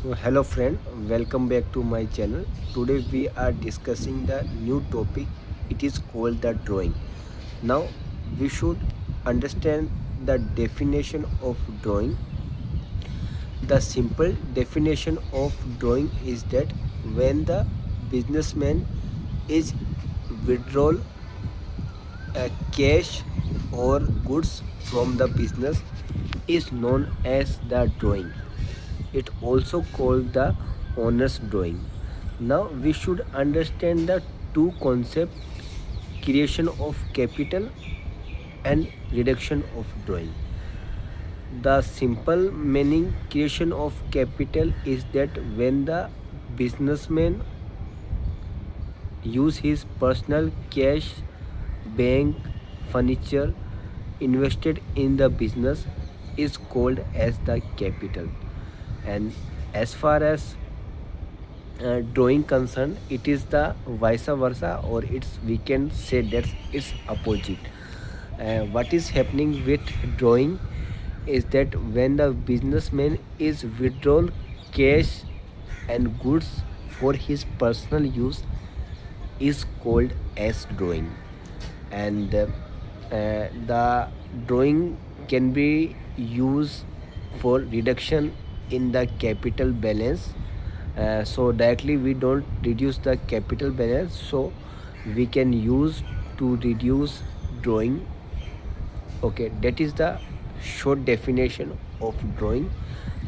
So hello friend, welcome back to my channel. Today we are discussing the new topic. It is called the drawing. Now we should understand the definition of drawing. The simple definition of drawing is that when the businessman is withdraw cash or goods from the business is known as the drawing. It also called the owner's drawing. Now we should understand the two concepts, creation of capital and reduction of drawing. The simple meaning creation of capital is that when the businessman use his personal cash, bank, furniture invested in the business is called as the capital. And as far as drawing concerned, it is the vice versa, or it's we can say that it's opposite. What is happening with drawing is that when the businessman is withdraw cash and goods for his personal use is called as drawing. And the drawing can be used for reduction in the capital balance. So directly we don't reduce the capital balance, so we can use to reduce drawing. Okay, that is the short definition of drawing.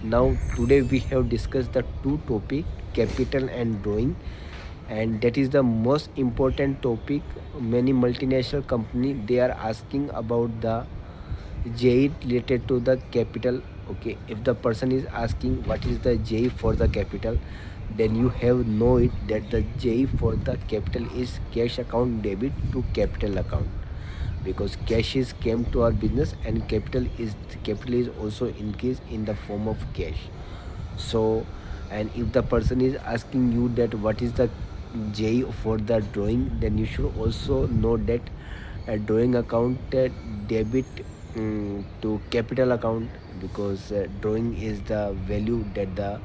Now today we have discussed the two topic, capital and drawing, and that is the most important topic. Many multinational company they are asking about the JE related to the capital. Okay, if the person is asking what is the JE for the capital, then you have know it that the JE for the capital is cash account debit to capital account, because cash is came to our business and capital is also increased in the form of cash. So, and if the person is asking you that what is the J for the drawing, then you should also know that a drawing account debit to capital account, because drawing is the value that the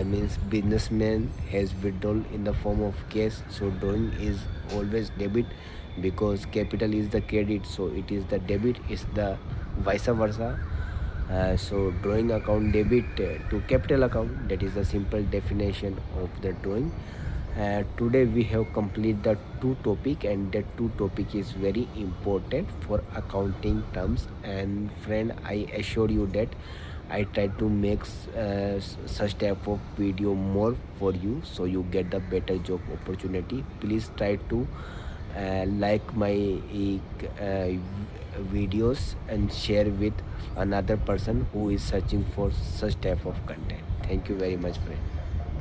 means businessman has withdrawn in the form of cash. So drawing is always debit, because capital is the credit, so it is the debit is the vice versa. So drawing account debit to capital account, that is the simple definition of the drawing. Today we have completed the two topic, and that two topic is very important for accounting terms. And friend, I assure you that I try to make such type of video more for you, so you get the better job opportunity. Please try to like my videos and share with another person who is searching for such type of content. Thank you very much, friend.